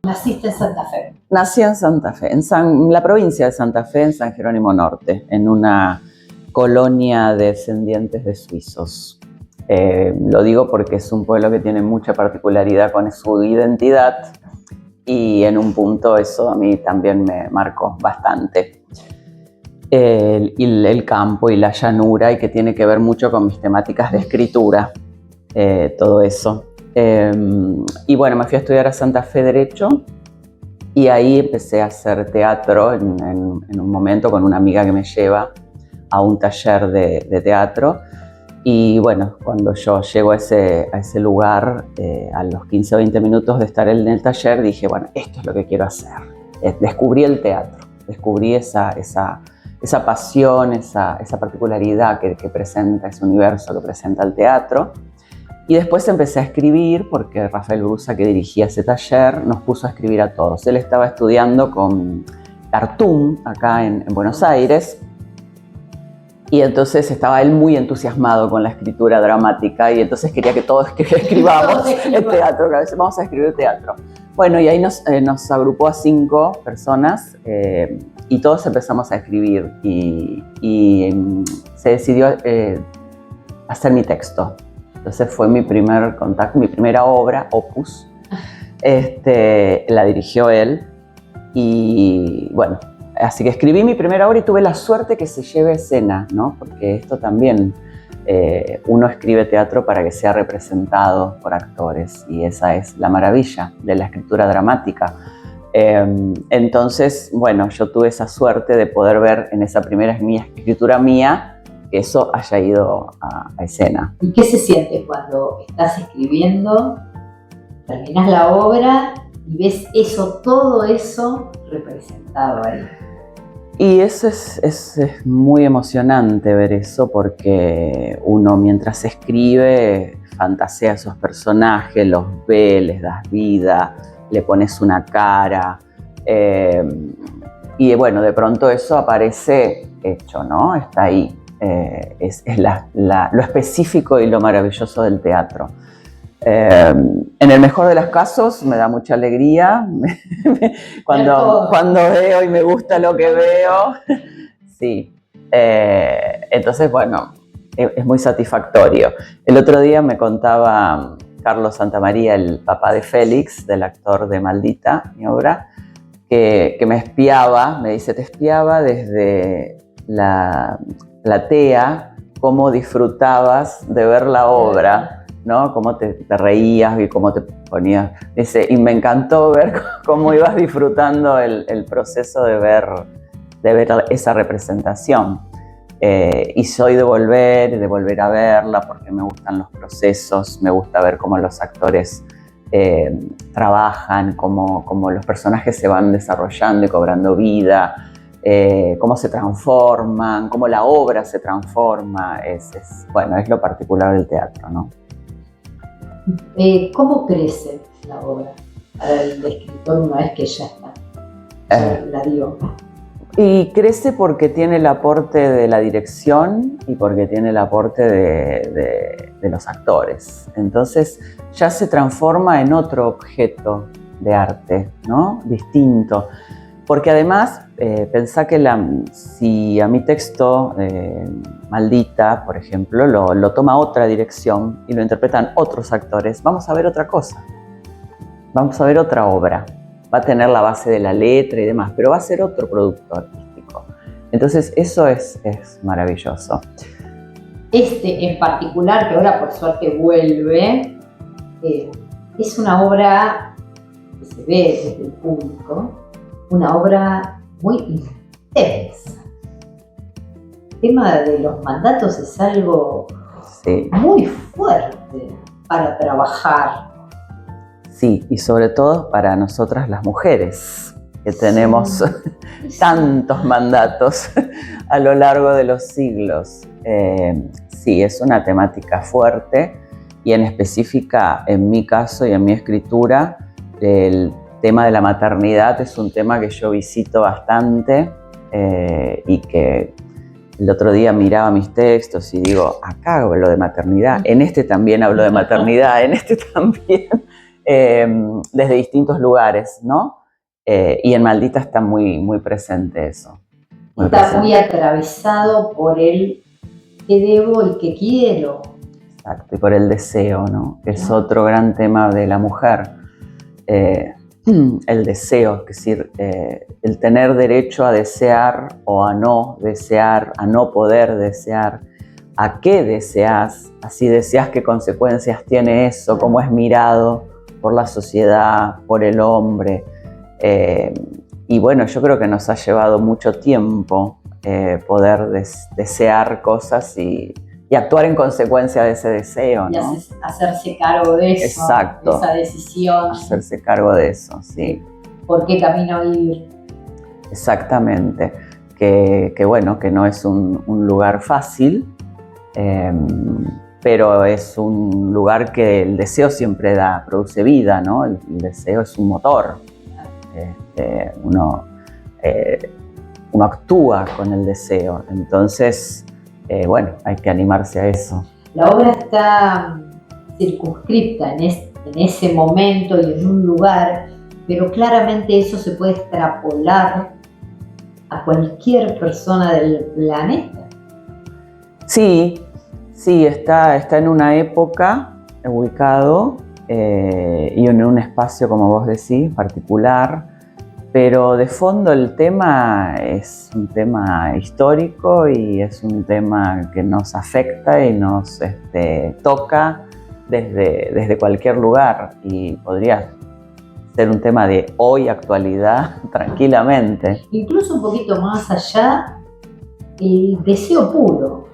Naciste en Santa Fe. Nací en Santa Fe, en la provincia de Santa Fe, en San Jerónimo Norte, en una colonia de descendientes de suizos. Lo digo porque es un pueblo que tiene mucha particularidad con su identidad y en un punto eso a mí también me marcó bastante. El campo y la llanura, y que tiene que ver mucho con mis temáticas de escritura, todo eso. Y bueno, me fui a estudiar a Santa Fe Derecho y ahí empecé a hacer teatro en un momento con una amiga que me lleva a un taller de teatro. Y bueno, cuando yo llego a ese lugar, a los 15 o 20 minutos de estar en el taller, dije, bueno, esto es lo que quiero hacer. Descubrí el teatro, descubrí esa pasión, esa particularidad que presenta ese universo, que presenta el teatro. Y después empecé a escribir, porque Rafael Brusa, que dirigía ese taller, nos puso a escribir a todos. Él estaba estudiando con Cartoon, acá en Buenos Aires, y entonces estaba él muy entusiasmado con la escritura dramática, y entonces quería que todos escribamos el teatro, que a veces vamos a escribir teatro. Bueno, y ahí nos agrupó a 5 personas, y todos empezamos a escribir, y se decidió hacer mi texto. Entonces fue mi primer contacto, mi primera obra, Opus. La dirigió él. Y bueno, así que escribí mi primera obra y tuve la suerte que se lleve a escena, ¿no? Porque esto también, uno escribe teatro para que sea representado por actores. Y esa es la maravilla de la escritura dramática. Entonces, bueno, yo tuve esa suerte de poder ver en esa primera escritura mía que eso haya ido a escena. ¿Y qué se siente cuando estás escribiendo, terminas la obra y ves eso, todo eso representado ahí? Y eso es muy emocionante ver eso, porque uno mientras escribe fantasea a esos personajes, los ve, les das vida, le pones una cara, y bueno, de pronto eso aparece hecho, ¿no? Está ahí. Es lo específico y lo maravilloso del teatro. En el mejor de los casos me da mucha alegría cuando veo y me gusta lo que veo. Sí. Entonces, bueno, es muy satisfactorio. El otro día me contaba Carlos Santamaría, el papá de Félix, del actor de Maldita, mi obra, que me espiaba, me dice, te espiaba desde la platea, cómo disfrutabas de ver la obra, ¿no? Cómo te reías y cómo te ponías. Dice, y me encantó ver cómo ibas disfrutando el proceso de ver esa representación. Y soy de volver a verla, porque me gustan los procesos, me gusta ver cómo los actores trabajan, cómo los personajes se van desarrollando y cobrando vida, cómo se transforman, cómo la obra se transforma. Bueno, es lo particular del teatro, ¿no? ¿Cómo crece la obra para el escritor una vez que ya está? La dio. Y crece porque tiene el aporte de la dirección y porque tiene el aporte de los actores. Entonces ya se transforma en otro objeto de arte, ¿no? Distinto. Porque además, pensá que si a mi texto, Maldita, por ejemplo, lo toma otra dirección y lo interpretan otros actores, vamos a ver otra cosa. Vamos a ver otra obra. Va a tener la base de la letra y demás, pero va a ser otro producto artístico. Entonces, eso es maravilloso. En particular, que ahora por suerte vuelve, es una obra que se ve desde el público, una obra muy intensa. El tema de los mandatos es algo muy fuerte para trabajar. Sí, y sobre todo para nosotras las mujeres, que tenemos tantos mandatos a lo largo de los siglos. Sí, es una temática fuerte, y en específica, en mi caso y en mi escritura, el tema de la maternidad es un tema que yo visito bastante, y que el otro día miraba mis textos y digo, acá hablo de maternidad, en este también hablo de maternidad, en este también. desde distintos lugares, ¿no? Y en Maldita está muy, muy presente eso. Está muy atravesado por el qué debo y qué quiero. Exacto, y por el deseo, ¿no? Que es otro gran tema de la mujer. El deseo, es decir, el tener derecho a desear o a no desear, a no poder desear, a qué deseas, así deseas, qué consecuencias tiene eso, cómo es mirado por la sociedad, por el hombre. Y bueno, yo creo que nos ha llevado mucho tiempo poder desear cosas y actuar en consecuencia de ese deseo, ¿no? Y hacerse cargo de eso. Exacto. De esa decisión. Hacerse cargo de eso, sí. ¿Por qué camino ir? Exactamente. Que bueno, que no es un lugar fácil, pero es un lugar que el deseo siempre produce vida, ¿no? El deseo es un motor. Uno actúa con el deseo. Entonces, bueno, hay que animarse a eso. La obra está circunscripta en ese momento y en un lugar, pero claramente eso se puede extrapolar a cualquier persona del planeta. Sí, está en una época ubicado y en un espacio, como vos decís, particular, pero de fondo el tema es un tema histórico y es un tema que nos afecta y nos toca desde cualquier lugar, y podría ser un tema de hoy, actualidad, tranquilamente. Incluso un poquito más allá, el deseo puro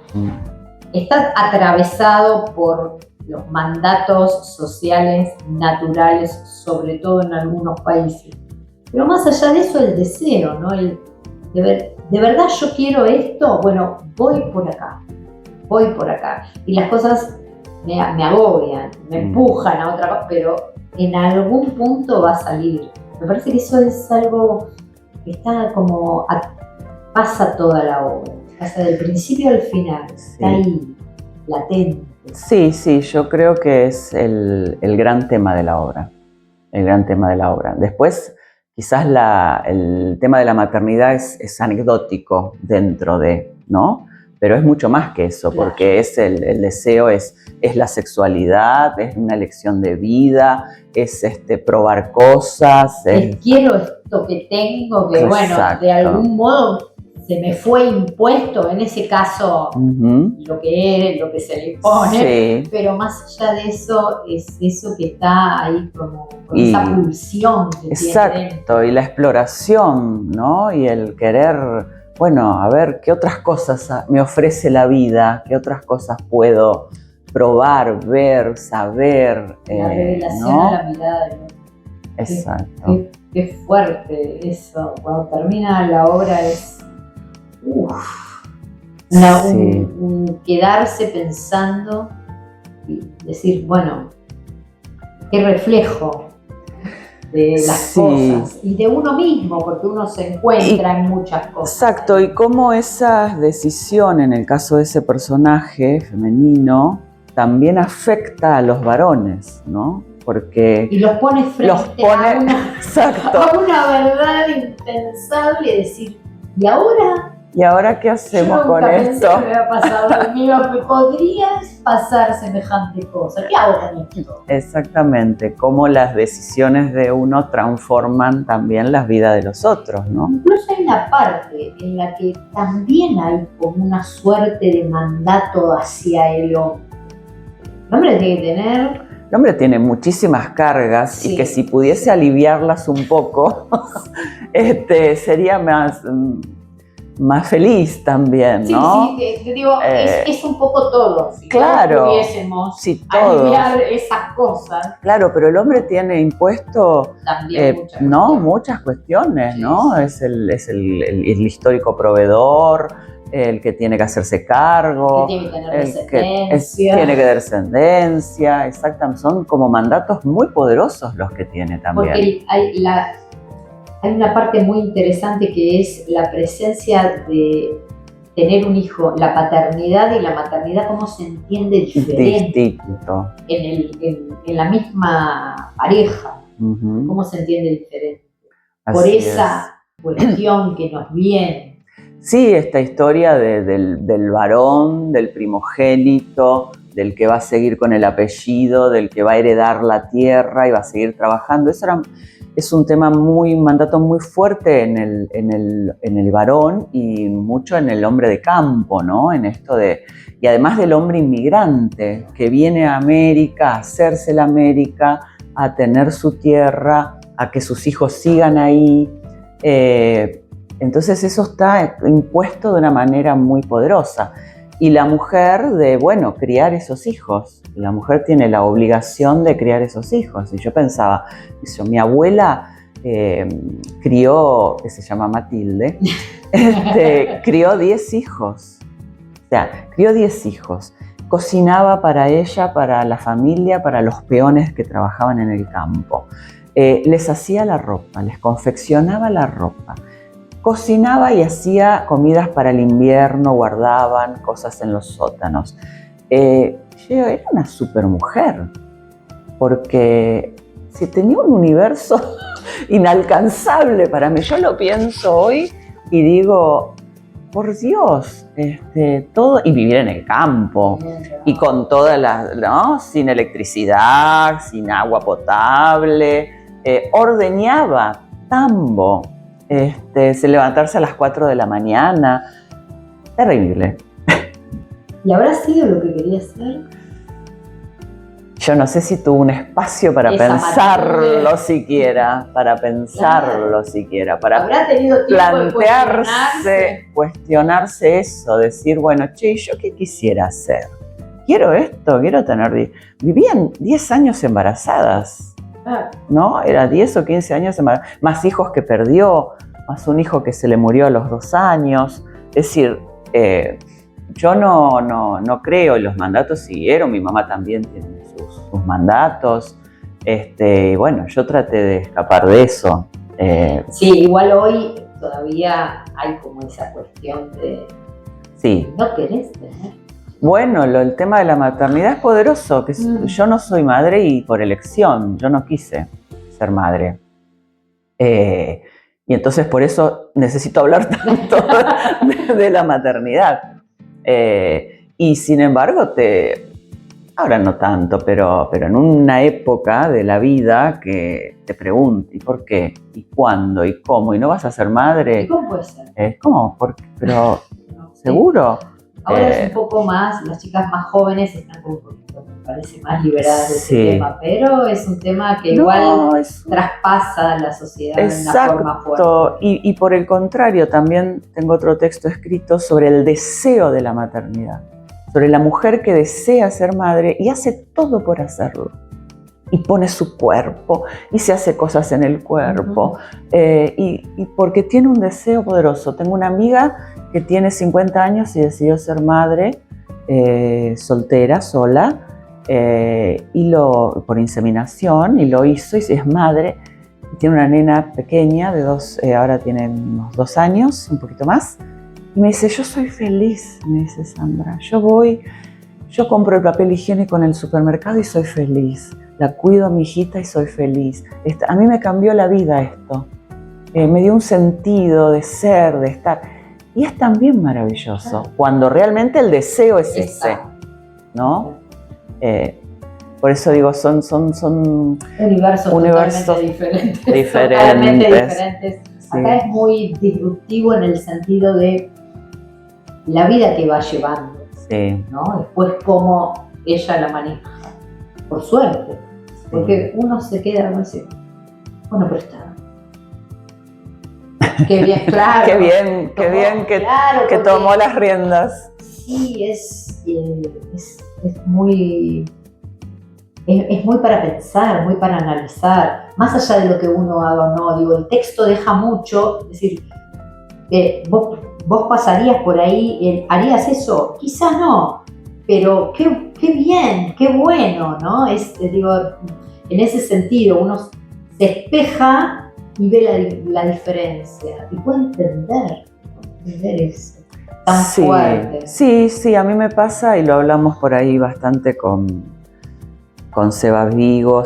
está atravesado por los mandatos sociales naturales, sobre todo en algunos países. Pero más allá de eso, el deseo, ¿no? De verdad yo quiero esto, bueno, voy por acá. Y las cosas me agobian, me empujan a otra cosa, pero en algún punto va a salir. Me parece que eso es algo que está como, pasa toda la obra, pasa del principio al final, sí. Está ahí, latente. Sí, yo creo que es el gran tema de la obra, Después, quizás el tema de la maternidad es anecdótico dentro de, ¿no? Pero es mucho más que eso, claro. Porque es el deseo, es la sexualidad, es una elección de vida, es probar cosas. Quiero esto que tengo, que bueno, de algún modo se me fue impuesto, en ese caso, lo que se le pone, sí. Pero más allá de eso, es eso que está ahí como con esa pulsión que exacto, tiene. Y la exploración, ¿no? Y el querer, bueno, a ver qué otras cosas me ofrece la vida, qué otras cosas puedo probar, ver, saber. La revelación, ¿no? A la mirada de otro. Exacto. Qué fuerte eso. Cuando termina la obra es un quedarse pensando y decir, bueno, qué reflejo de las cosas y de uno mismo, porque uno se encuentra en muchas cosas. Exacto, y cómo esa decisión en el caso de ese personaje femenino también afecta a los varones, ¿no? Porque y los pone frente a una verdad impensable y decir, ¿y ahora qué hacemos con esto? Yo nunca pensé que me había pasado en mí, que podrías pasar semejante cosa. ¿Qué hago con esto? Exactamente, cómo las decisiones de uno transforman también las vidas de los otros, ¿no? Incluso hay una parte en la que también hay como una suerte de mandato hacia el hombre. El hombre tiene que tener... El hombre tiene muchísimas cargas, sí. Y que si pudiese aliviarlas un poco, sería más feliz también, ¿no? Sí, digo, es un poco todo. Si claro, pudiésemos aliviar esas cosas. Claro, pero el hombre tiene impuesto también muchas cuestiones, sí, ¿no? Sí. Es el histórico proveedor, el que tiene que hacerse cargo, que tiene que tener descendencia. Tiene que tener descendencia, exactamente. Son como mandatos muy poderosos los que tiene también. Porque hay una parte muy interesante que es la presencia de tener un hijo, la paternidad y la maternidad, cómo se entiende diferente Distinto. en la misma pareja, cómo se entiende diferente. Por Así esa cuestión que nos viene. Sí, esta historia del varón, del primogénito, del que va a seguir con el apellido, del que va a heredar la tierra y va a seguir trabajando. Es un tema mandato muy fuerte en el varón y mucho en el hombre de campo, ¿no? En esto y además del hombre inmigrante que viene a América, a hacerse la América, a tener su tierra, a que sus hijos sigan ahí. Entonces eso está impuesto de una manera muy poderosa. Y la mujer criar esos hijos. La mujer tiene la obligación de criar esos hijos. Y yo pensaba, mi abuela crió, que se llama Matilde, crió 10 hijos. O sea, crió 10 hijos. Cocinaba para ella, para la familia, para los peones que trabajaban en el campo. Les hacía la ropa, les confeccionaba la ropa. Cocinaba y hacía comidas para el invierno, guardaban cosas en los sótanos. Yo era una supermujer, porque si tenía un universo inalcanzable para mí. Yo lo pienso hoy y digo, por Dios, todo, y vivir en el campo, y con todas las, sin electricidad, sin agua potable, ordeñaba tambo. Levantarse a las 4 de la mañana, terrible. ¿Y habrá sido lo que quería hacer? Yo no sé si tuvo un espacio para pensarlo siquiera, para ¿Habrá tenido tiempo plantearse, cuestionarse eso, decir, bueno, che, ¿yo qué quisiera hacer? Quiero esto, quiero tener... Vivían 10 años embarazadas. ¿No? Era 10 o 15 años, más hijos que perdió, más un hijo que se le murió a los 2 años. Es decir, yo no creo, y los mandatos siguieron, mi mamá también tiene sus mandatos. Y bueno, yo traté de escapar de eso. Sí, igual hoy todavía hay como esa cuestión de... Sí. ¿No querés tener? Bueno, el tema de la maternidad es poderoso, que yo no soy madre y por elección, yo no quise ser madre. Y entonces por eso necesito hablar tanto de la maternidad. Y sin embargo, ahora no tanto, pero en una época de la vida que te pregunto, ¿y por qué? ¿Y cuándo? ¿Y cómo? ¿Y no vas a ser madre? ¿Y cómo puede ser? ¿Cómo? Pero, no, ¿seguro? Ahora es un poco más, las chicas más jóvenes están como un poquito, me parece, más liberadas de ese tema, pero es un tema que igual traspasa la sociedad de una forma fuerte. Y por el contrario, también tengo otro texto escrito sobre el deseo de la maternidad, sobre la mujer que desea ser madre y hace todo por hacerlo. Y pone su cuerpo y se hace cosas en el cuerpo, y porque tiene un deseo poderoso. Tengo una amiga que tiene 50 años y decidió ser madre, soltera, sola, por inseminación, y lo hizo, y es madre, y tiene una nena pequeña de ahora tiene unos 2 años, un poquito más, y me dice, yo soy feliz, me dice Sandra, yo compro el papel higiénico en el supermercado y soy feliz, la cuido a mi hijita y soy feliz. A mí me cambió la vida esto, me dio un sentido de ser, de estar. Y es también maravilloso, cuando realmente el deseo es ese, ¿no? Por eso digo, son universos totalmente diferentes. Sí. Acá es muy disruptivo en el sentido de la vida que va llevando, sí, ¿no? Después cómo ella la maneja, por suerte, porque uno se queda así, bueno, pero está. Qué bien, claro. Qué bien que tomó las riendas. Sí, es muy para pensar, muy para analizar, más allá de lo que uno haga o no. Digo, el texto deja mucho, es decir, vos pasarías por ahí, harías eso, quizás no, pero qué bien, qué bueno, ¿no? Digo, en ese sentido, uno se espeja y ve la diferencia y puede entender eso. tan Sí, fuerte. sí, a mí me pasa y lo hablamos por ahí bastante con Sebastián Vigo,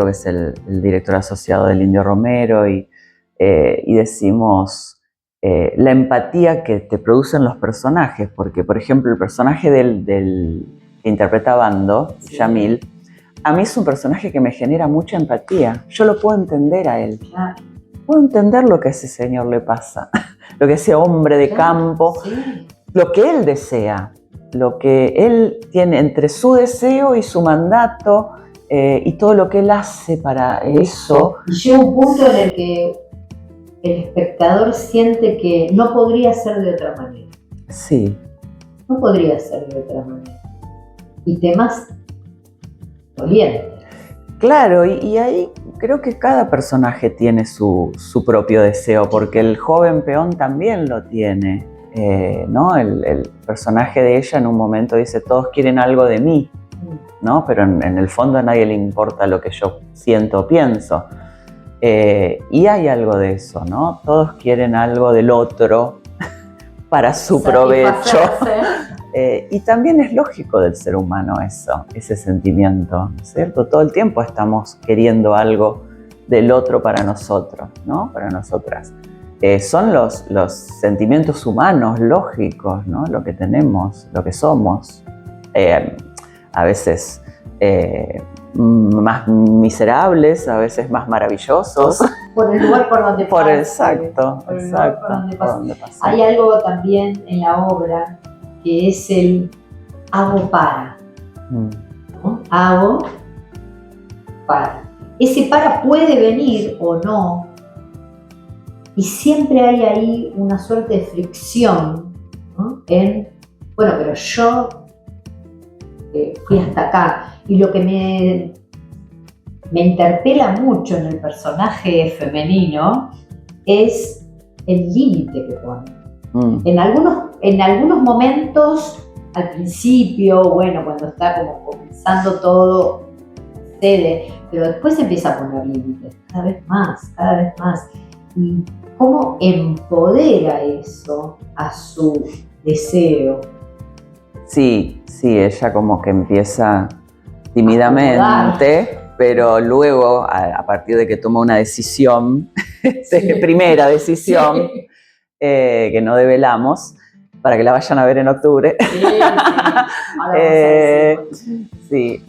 que es el director asociado del Indio Romero, y decimos la empatía que te producen los personajes, porque por ejemplo el personaje que interpreta Bando, Sí. Yamil, a mí es un personaje que me genera mucha empatía. Yo lo puedo entender a él. Claro. Puedo entender lo que a ese señor le pasa, lo que a ese hombre de campo, Sí. lo que él desea, lo que él tiene entre su deseo y su mandato y todo lo que él hace para eso. Y llega un punto en el que el espectador siente que no podría ser de otra manera. Sí. No podría ser de otra manera. Y temas dolientes. Claro, y ahí creo que cada personaje tiene su propio deseo, porque el joven peón también lo tiene, ¿no? El personaje de ella en un momento dice, todos quieren algo de mí, ¿no? Pero en el fondo a nadie le importa lo que yo siento o pienso. Y hay algo de eso, ¿no? Todos quieren algo del otro para su provecho. Y también es lógico del ser humano eso, ese sentimiento, ¿no es cierto? Todo el tiempo estamos queriendo algo del otro para nosotros, ¿no? Para nosotras. Son los sentimientos humanos lógicos, ¿no? Lo que tenemos, lo que somos. A veces más miserables, a veces más maravillosos. Por el lugar por donde pasa. Exacto. Hay algo también en la obra que es el hago para. ¿No? Hago para. Ese para puede venir o no, y siempre hay ahí una suerte de fricción, ¿no? Bueno, pero yo fui hasta acá. Y lo que me interpela mucho en el personaje femenino es el límite que pone. En algunos momentos, al principio, bueno, cuando está como comenzando todo, cede, pero después empieza a poner límites, cada vez más. Y cómo empodera eso a su deseo. Sí, ella como que empieza tímidamente, pero luego, a partir de que toma una decisión, primera decisión, que no develamos, para que la vayan a ver en octubre. Sí.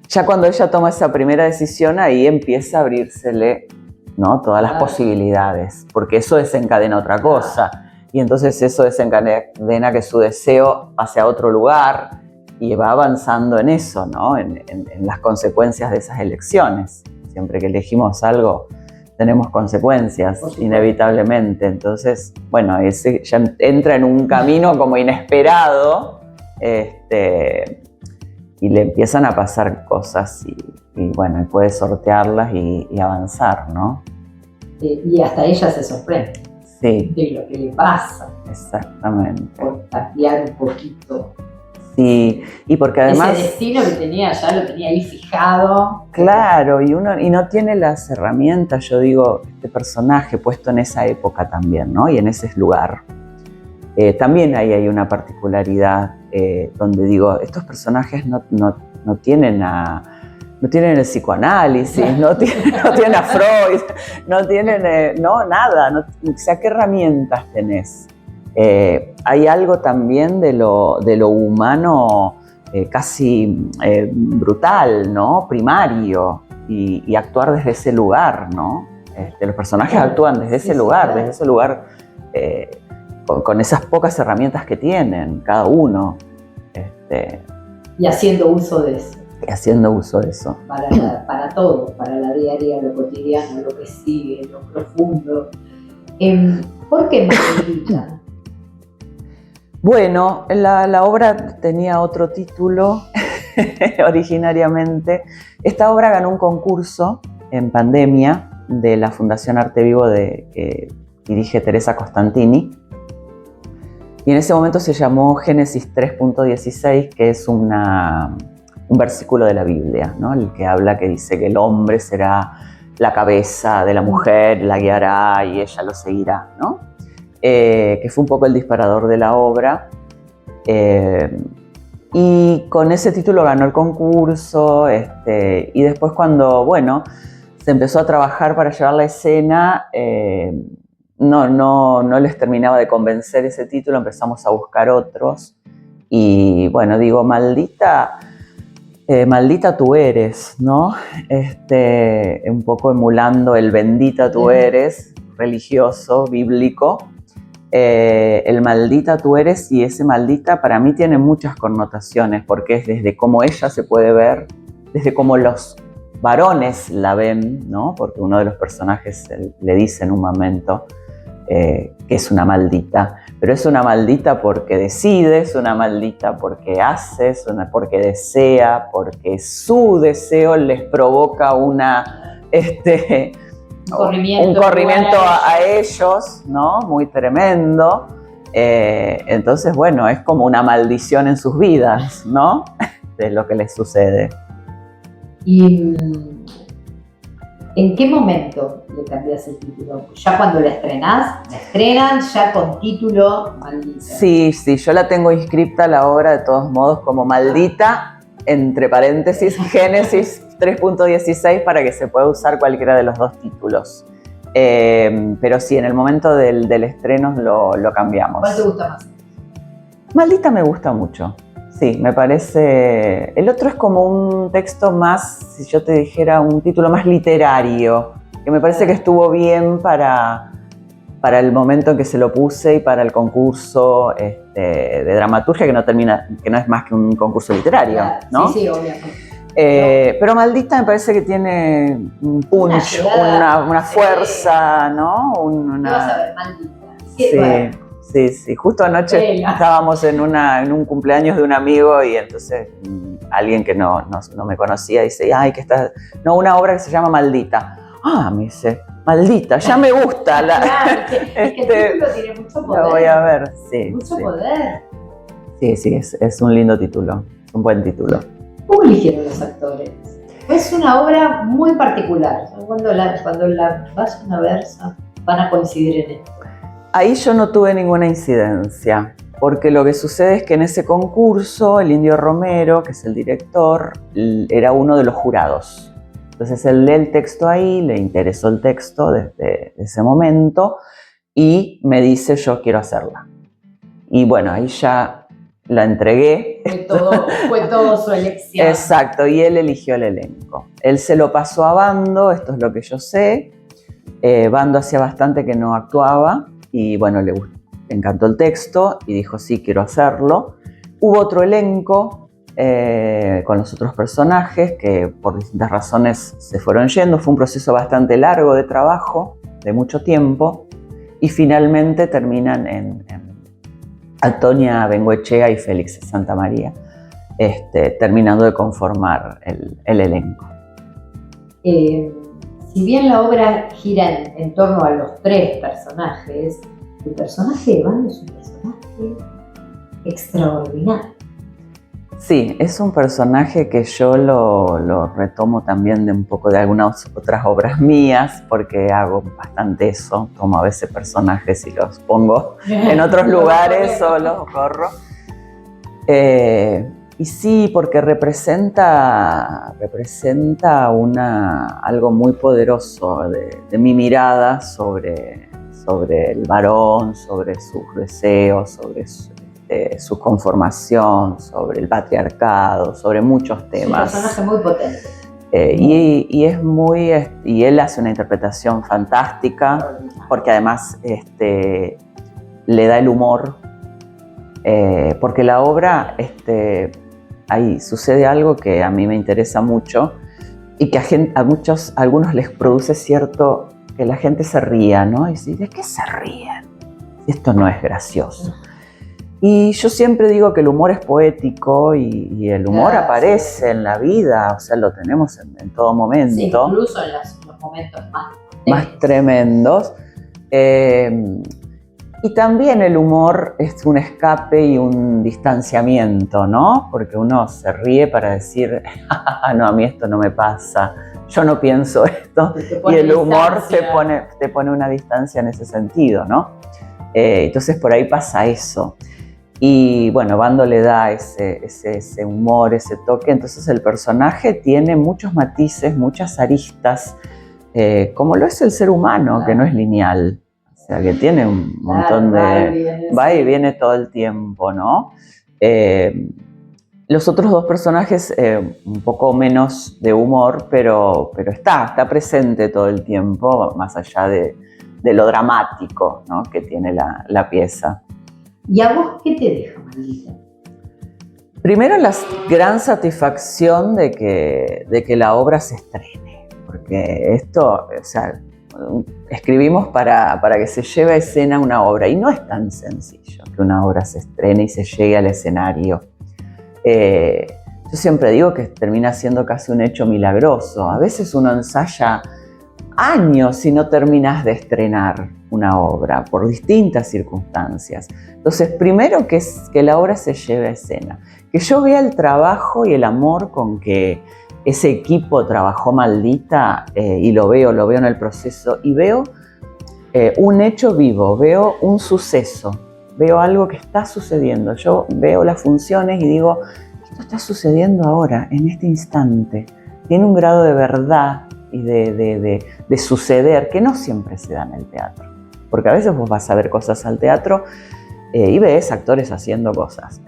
Ya cuando ella toma esa primera decisión, ahí empieza a abrírsele, ¿no? Todas las posibilidades, porque eso desencadena otra cosa. Y entonces eso desencadena que su deseo pase a otro lugar y va avanzando en eso, ¿no? En las consecuencias de esas elecciones. Siempre que elegimos algo, tenemos consecuencias, inevitablemente. Entonces, bueno, ese ya entra en un camino como inesperado, y le empiezan a pasar cosas y bueno, puede sortearlas y avanzar, ¿no? Y hasta ella se sorprende. Sí. De lo que le pasa. Exactamente. Por cambiar un poquito. Sí, y porque además... Ese destino que tenía, ya lo tenía ahí fijado. Claro, y no tiene las herramientas, yo digo, este personaje puesto en esa época también, ¿no? Y en ese lugar. También ahí hay una particularidad donde digo, estos personajes no tienen el psicoanálisis, no tienen a Freud, no tienen nada, o sea, ¿qué herramientas tenés? Hay algo también de lo humano casi brutal, ¿no? Primario, y actuar desde ese lugar, ¿no? Los personajes actúan desde ese lugar, con esas pocas herramientas que tienen cada uno. Y haciendo uso de eso. Haciendo uso de eso. Para todo, para la diaria, lo cotidiano, lo que sigue, lo profundo. ¿Por qué Margarita? Bueno, la obra tenía otro título originariamente. Esta obra ganó un concurso en pandemia de la Fundación Arte Vivo que dirige Teresa Costantini. Y en ese momento se llamó Génesis 3.16, que es un versículo de la Biblia, ¿no? El que habla, que dice que el hombre será la cabeza de la mujer, la guiará y ella lo seguirá, ¿no? que fue un poco el disparador de la obra. Y con ese título ganó el concurso, y después cuando, bueno, se empezó a trabajar para llevar la escena, no les terminaba de convencer ese título, empezamos a buscar otros. Y bueno, digo, maldita tú eres, ¿no? Un poco emulando el bendita tú eres, religioso, bíblico. El maldita tú eres, y ese maldita para mí tiene muchas connotaciones, porque es desde cómo ella se puede ver, desde cómo los varones la ven, ¿no? Porque uno de los personajes le dice en un momento que es una maldita, pero es una maldita porque decide, es una maldita porque hace, porque desea, porque su deseo les provoca un corrimiento a ellos, ¿no? Muy tremendo. Entonces, bueno, es como una maldición en sus vidas, ¿no? De lo que les sucede. ¿Y en qué momento le cambias el título? ¿Ya cuando la estrenan ya con título Maldita? Sí, yo la tengo inscripta la obra de todos modos como Maldita, entre paréntesis, Génesis 3.16, para que se pueda usar cualquiera de los dos títulos. Pero sí, en el momento del estreno lo cambiamos. ¿Cuál te gusta más? Maldita me gusta mucho. Sí, me parece... El otro es como un texto más, si yo te dijera, un título más literario, que me parece que estuvo bien para el momento en que se lo puse y para el concurso de dramaturgia, que no es más que un concurso literario, Claro, ¿no? Sí, obviamente. Pero Maldita me parece que tiene un punch, una fuerza, ¿no? ¿Qué vas a ver? Maldita. Sí. Justo anoche estábamos en un cumpleaños de un amigo, y entonces alguien que no me conocía dice, ay, que está... No, una obra que se llama Maldita. Ah, me dice, Maldita, ya me gusta. Claro, es que el título tiene mucho poder. Lo voy a ver, sí. Mucho poder. Sí, es un lindo título, un buen título. ¿Cómo eligieron los actores? Es una obra muy particular. Cuando la vayan a ver, van a coincidir en esto. Ahí yo no tuve ninguna incidencia, porque lo que sucede es que en ese concurso el Indio Romero, que es el director, era uno de los jurados. Entonces él lee el texto ahí, le interesó el texto desde ese momento y me dice, yo quiero hacerla. Y bueno, ahí ya la entregué. Fue todo su elección. Exacto, y él eligió el elenco. Él se lo pasó a Bando, esto es lo que yo sé. Bando hacía bastante que no actuaba y bueno, le encantó el texto y dijo, sí, quiero hacerlo. Hubo otro elenco con los otros personajes que por distintas razones se fueron yendo. Fue un proceso bastante largo de trabajo, de mucho tiempo, y finalmente terminan en Antonia Bengoechea y Félix Santamaría, terminando de conformar el elenco. Si bien la obra gira en torno a los tres personajes, el personaje de Bando es un personaje extraordinario. Sí, es un personaje que yo lo retomo también de un poco de algunas otras obras mías, porque hago bastante eso, tomo a veces personajes y los pongo en otros lugares o los corro. Y sí, porque representa algo muy poderoso de mi mirada sobre el varón, sobre sus deseos, sobre su conformación, sobre el patriarcado, sobre muchos temas. Es un personaje muy potente. Y él hace una interpretación fantástica, porque además le da el humor, porque la obra, ahí sucede algo que a mí me interesa mucho y que a algunos les produce cierto, que la gente se ría, ¿no? Y dice, ¿de qué se ríen? Esto no es gracioso. Y yo siempre digo que el humor es poético y el humor aparece en la vida, o sea, lo tenemos en todo momento. Sí, incluso en los momentos más tremendos. Y también el humor es un escape y un distanciamiento, ¿no? Porque uno se ríe para decir, no, a mí esto no me pasa, yo no pienso esto. Y el humor te pone una distancia en ese sentido, ¿no? Entonces por ahí pasa eso. Y bueno, Bando le da ese humor, ese toque. Entonces el personaje tiene muchos matices, muchas aristas, como lo es el ser humano, que no es lineal. O sea, que tiene un montón de... Va y viene todo el tiempo, ¿no? Los otros dos personajes, un poco menos de humor, pero está presente todo el tiempo, más allá de lo dramático, ¿no?, que tiene la pieza. ¿Y a vos qué te deja, Maldita? Primero, la gran satisfacción de que la obra se estrene, porque esto, o sea, escribimos para que se lleve a escena una obra, y no es tan sencillo que una obra se estrene y se llegue al escenario. Yo siempre digo que termina siendo casi un hecho milagroso. A veces uno ensaya años y no terminas de estrenar una obra por distintas circunstancias. Entonces, primero que la obra se lleve a escena, que yo vea el trabajo y el amor con que ese equipo trabajó Maldita, y lo veo en el proceso, y veo un hecho vivo, veo un suceso, veo algo que está sucediendo. Yo veo las funciones y digo, esto está sucediendo ahora, en este instante. Tiene un grado de verdad y de suceder que no siempre se da en el teatro. Porque a veces vos vas a ver cosas al teatro y ves actores haciendo cosas.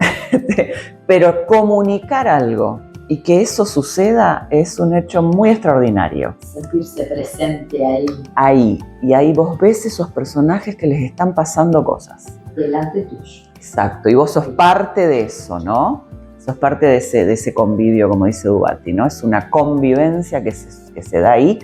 Pero comunicar algo y que eso suceda es un hecho muy extraordinario. Sentirse presente ahí. Ahí. Y ahí vos ves esos personajes que les están pasando cosas. Delante tuyo. Exacto. Y vos sos parte de eso, ¿no? Sos parte de ese convivio, como dice Dubati, ¿no? Es una convivencia que se da ahí,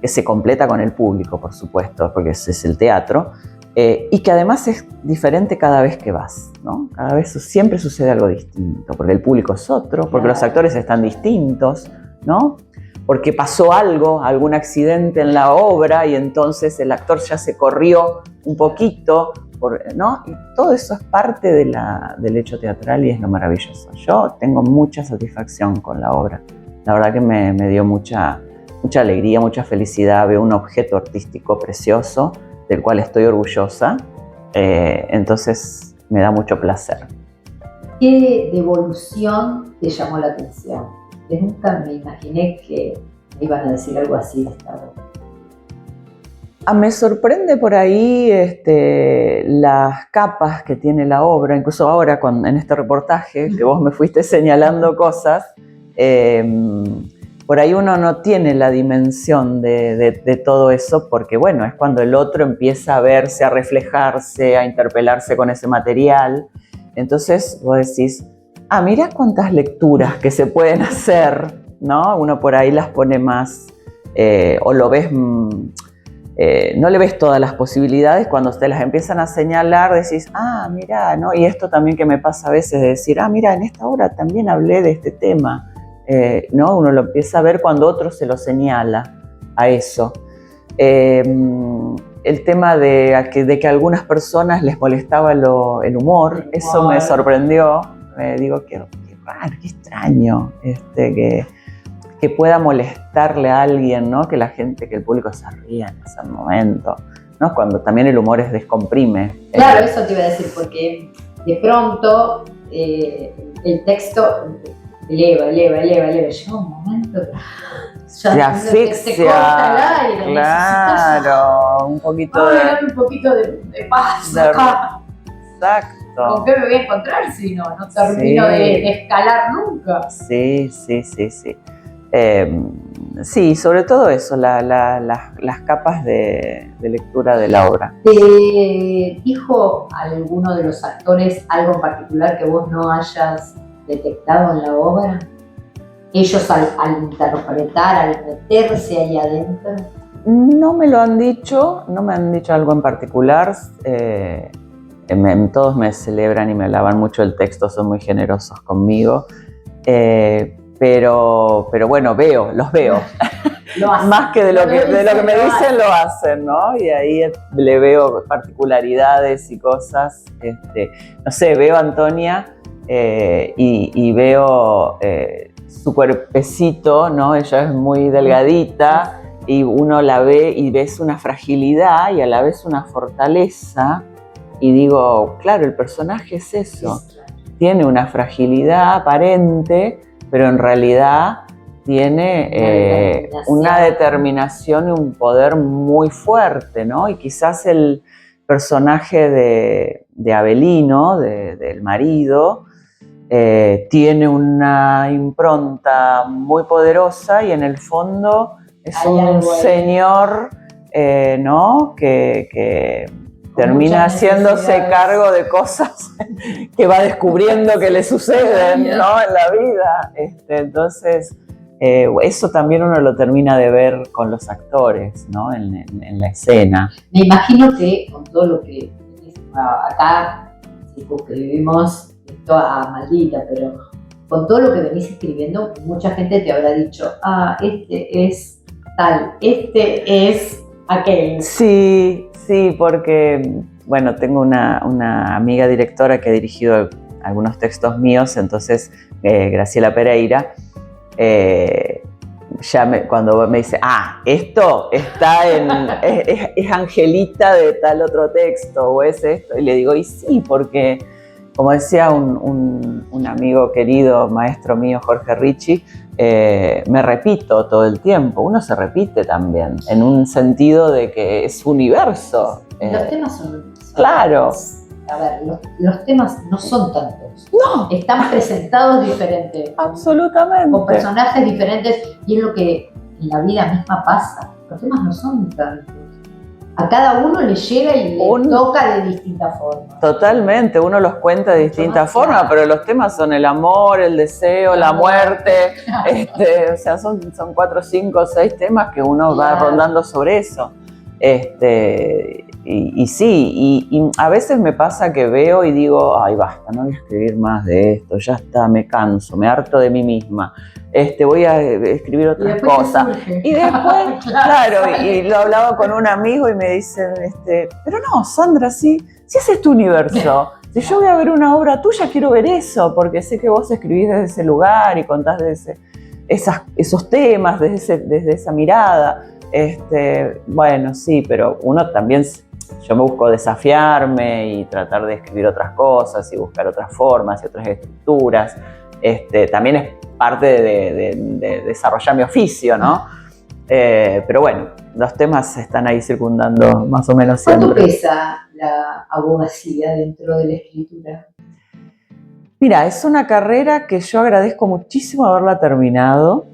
que se completa con el público, por supuesto, porque ese es el teatro, y que además es diferente cada vez que vas, ¿no? Cada vez siempre sucede algo distinto, porque el público es otro, porque los actores están distintos, ¿no? Porque pasó algo, algún accidente en la obra y entonces el actor ya se corrió un poquito, ¿no? Y todo eso es parte del hecho teatral y es lo maravilloso. Yo tengo mucha satisfacción con la obra. La verdad que me dio mucha alegría, mucha felicidad. Veo un objeto artístico precioso del cual estoy orgullosa. Entonces me da mucho placer. ¿Qué devolución te llamó la atención? Yo nunca me imaginé que me iban a decir algo así de esta obra. Me sorprende por ahí las capas que tiene la obra, incluso ahora en este reportaje que vos me fuiste señalando cosas, por ahí uno no tiene la dimensión de todo eso, porque bueno, es cuando el otro empieza a verse, a reflejarse, a interpelarse con ese material. Entonces vos decís, mirá cuántas lecturas que se pueden hacer, ¿no? Uno por ahí las pone más, o lo ves... no le ves todas las posibilidades, cuando te las empiezan a señalar decís, mira, ¿no? Y esto también que me pasa a veces de decir, mira, en esta obra también hablé de este tema, ¿no? Uno lo empieza a ver cuando otro se lo señala a eso. El tema de que a algunas personas les molestaba el humor, eso me sorprendió. Digo, qué raro, qué extraño, que pueda molestarle a alguien, ¿no? Que el público se ría en ese momento, ¿no? Cuando también el humor descomprime. Claro, eso te iba a decir, porque de pronto el texto eleva. Llega un momento se asfixia, que se corta el aire. Claro, un poquito de paz acá. Exacto. ¿Con qué me voy a encontrar si no termino de escalar nunca? Sí. Sí, sobre todo eso, las capas de lectura de la obra. ¿Te dijo alguno de los actores algo en particular que vos no hayas detectado en la obra? Ellos al interpretar, al meterse ahí adentro. No me lo han dicho, no me han dicho algo en particular. Todos me celebran y me alaban mucho el texto, son muy generosos conmigo. Pero bueno, los veo. Más que de lo que me dicen, lo hacen, ¿no? Y ahí le veo particularidades y cosas. No sé, veo a Antonia y veo su cuerpecito, ¿no? Ella es muy delgadita y uno la ve y ves una fragilidad y a la vez una fortaleza y digo, claro, el personaje es eso. Tiene una fragilidad aparente, pero en realidad tiene una determinación y un poder muy fuerte, ¿no? Y quizás el personaje de Avelino, del marido, tiene una impronta muy poderosa y en el fondo es un señor, ¿no? que termina haciéndose cargo de cosas que va descubriendo que le suceden, ¿no? En la vida. Entonces, eso también uno lo termina de ver con los actores, ¿no? En la escena. Me imagino que con todo lo que acá circunscribimos esto a Maldita, pero con todo lo que venís escribiendo, mucha gente te habrá dicho, este es tal, este es aquel. Sí, porque, bueno, tengo una amiga directora que ha dirigido algunos textos míos, entonces Graciela Pereira, cuando me dice, esto está es Angelita de tal otro texto, o es esto, y le digo, y sí, porque, como decía un amigo querido, maestro mío, Jorge Ricci, me repito todo el tiempo, uno se repite también, en un sentido de que es universo. Los temas son claro. A ver, los temas no son tantos. No. Están presentados diferentes. Absolutamente. Con personajes diferentes, y es lo que en la vida misma pasa. Los temas no son tantos. A cada uno le llega y le toca de distintas formas. Totalmente, uno los cuenta de distintas formas, pero los temas son el amor, el deseo, la muerte. O sea, son 4, 5, 6 temas que uno va rondando sobre eso. Y sí, y a veces me pasa que veo y digo, ay, basta, no voy a escribir más de esto, ya está, me canso, me harto de mí misma. Voy a escribir otras cosas. Y después, claro, y lo hablaba con un amigo y me dicen, pero no, Sandra, si ese es tu universo, si yo voy a ver una obra tuya, quiero ver eso, porque sé que vos escribís desde ese lugar y contás desde esos temas, desde esa mirada. Bueno, sí, pero uno también, yo me busco desafiarme y tratar de escribir otras cosas y buscar otras formas y otras estructuras. También es parte de desarrollar mi oficio, ¿no? Pero bueno, los temas están ahí circundando más o menos siempre. ¿Cuánto pesa la abogacía dentro de la escritura? Mira, es una carrera que yo agradezco muchísimo haberla terminado.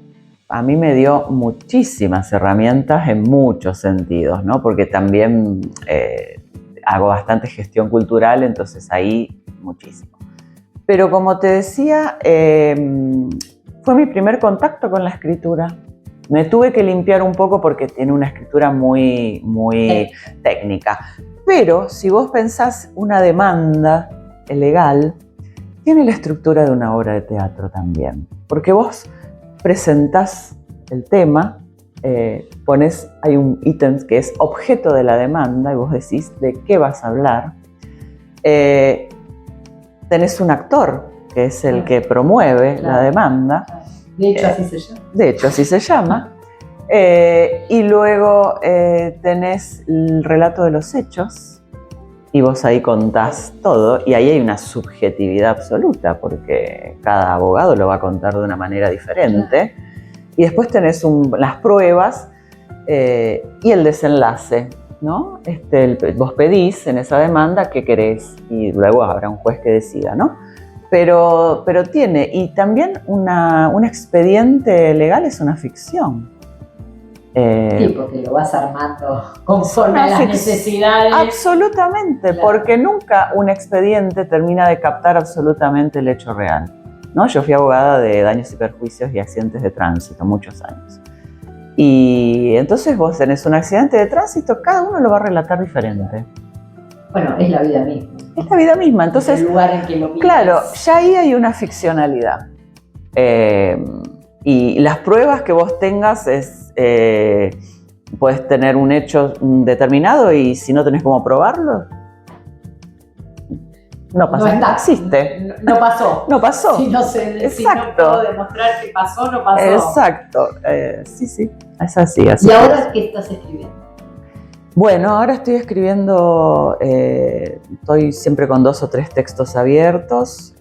A mí me dio muchísimas herramientas en muchos sentidos, ¿no? Porque también hago bastante gestión cultural, entonces ahí muchísimo. Pero como te decía, fue mi primer contacto con la escritura. Me tuve que limpiar un poco porque tiene una escritura muy, muy técnica. Pero si vos pensás una demanda legal, tiene la estructura de una obra de teatro también. Porque vos presentás el tema, hay un ítem que es objeto de la demanda y vos decís de qué vas a hablar. Tenés un actor que es el que promueve la demanda. De hecho, así se llama. De hecho, así se llama. Y luego tenés el relato de los hechos y vos ahí contás todo y ahí hay una subjetividad absoluta porque cada abogado lo va a contar de una manera diferente. Y después tenés las pruebas y el desenlace, ¿no? Vos pedís en esa demanda qué querés y luego habrá un juez que decida, ¿no? Pero tiene, y también un expediente legal es una ficción. Sí, porque lo vas armando conforme a las necesidades. Absolutamente, claro. Porque nunca un expediente termina de captar absolutamente el hecho real, ¿no? Yo fui abogada de daños y perjuicios y accidentes de tránsito muchos años. Y entonces vos tenés un accidente de tránsito, cada uno lo va a relatar diferente. Bueno, es la vida misma. Es la vida misma, entonces, el lugar en que lo miras. Claro, ya ahí hay una ficcionalidad. Y las pruebas que vos tengas puedes tener un hecho determinado y si no tenés cómo probarlo, no pasa, no existe. No pasó. No pasó. Si no puedo demostrar que pasó, no pasó. Exacto. Sí, es así. ¿Y ahora qué estás escribiendo? Bueno, ahora estoy escribiendo, estoy siempre con 2 o 3 textos abiertos.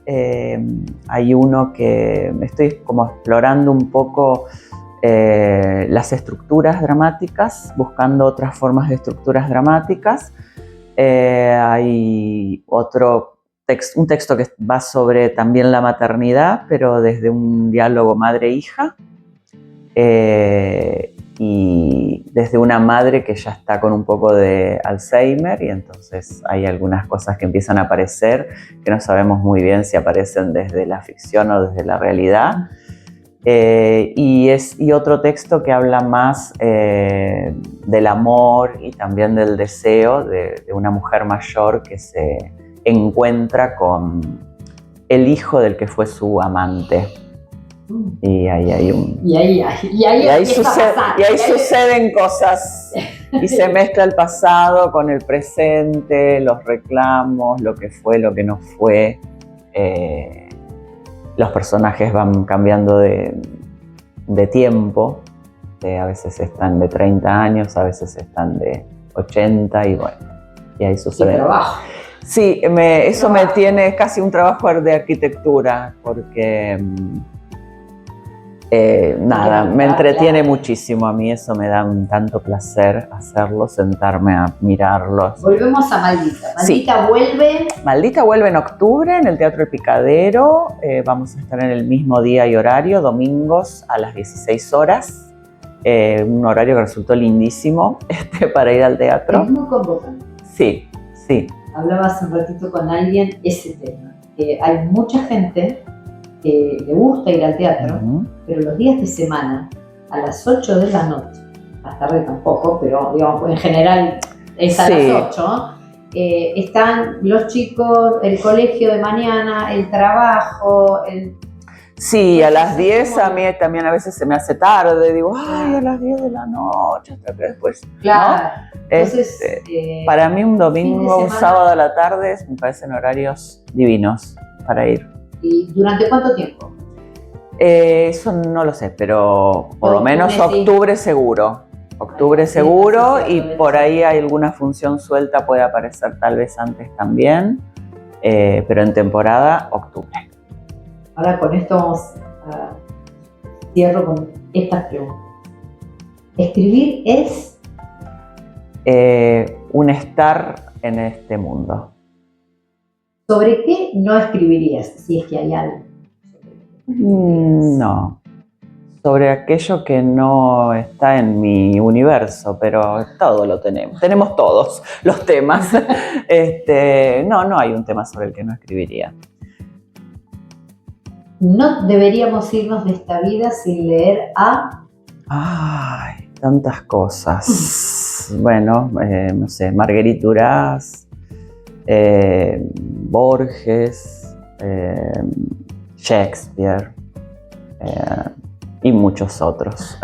Hay uno que estoy como explorando un poco las estructuras dramáticas, buscando otras formas de estructuras dramáticas. Hay un texto que va sobre también la maternidad, pero desde un diálogo madre-hija. Y desde una madre que ya está con un poco de Alzheimer, y entonces hay algunas cosas que empiezan a aparecer que no sabemos muy bien si aparecen desde la ficción o desde la realidad. Y otro texto que habla más del amor y también del deseo de una mujer mayor que se encuentra con el hijo del que fue su amante. Y ahí hay un... Y ahí suceden cosas. Y se mezcla el pasado con el presente, los reclamos, lo que fue, lo que no fue. Los personajes van cambiando de tiempo. A veces están de 30 años, a veces están de 80 y bueno, y ahí sucede. Y trabajo. Sí, eso me tiene casi un trabajo de arquitectura, porque... nada, me entretiene muchísimo. A mí eso me da un tanto placer hacerlo, sentarme a mirarlos. Volvemos a Maldita. Maldita Sí. vuelve. Maldita vuelve en octubre en el Teatro El Picadero. Vamos a estar en el mismo día y horario, domingos a las 16 horas. Un horario que resultó lindísimo para ir al teatro. Es muy convocante. Sí, sí. Hablaba hace un ratito con alguien ese tema. Hay mucha gente que le gusta ir al teatro, pero los días de semana, a las 8 de la noche, más tarde tampoco, pero digamos, en general es a las 8, están los chicos, el colegio de mañana, el trabajo, Sí, a las 10 a mí también a veces se me hace tarde, digo, ay, a las 10 de la noche, hasta que después, claro. ¿no? Entonces, para mí un domingo, un sábado a la tarde me parecen horarios divinos para ir. ¿Y durante cuánto tiempo? Eso no lo sé, pero por lo menos octubre seguro. Octubre seguro, y por ahí hay alguna función suelta, puede aparecer tal vez antes también, pero en temporada, octubre. Ahora con esto vamos a cierro con estas preguntas. ¿Escribir es? Un estar en este mundo. ¿Sobre qué no escribirías, si es que hay algo? No, sobre aquello que no está en mi universo, pero todo lo tenemos. Tenemos todos los temas. No hay un tema sobre el que no escribiría. No deberíamos irnos de esta vida sin leer a... Ay, tantas cosas. Bueno, no sé, Marguerite Duras, Borges, Shakespeare y muchos otros.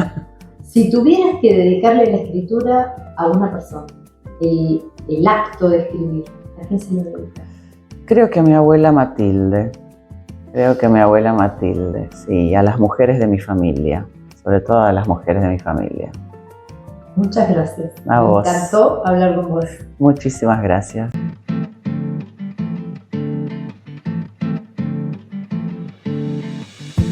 Si tuvieras que dedicarle la escritura a una persona, el acto de escribir, ¿a quién se lo dedicas? Creo que a mi abuela Matilde. Sí, a las mujeres de mi familia, sobre todo a las mujeres de mi familia. Muchas gracias. A vos. Me encantó hablar con vos. Muchísimas gracias.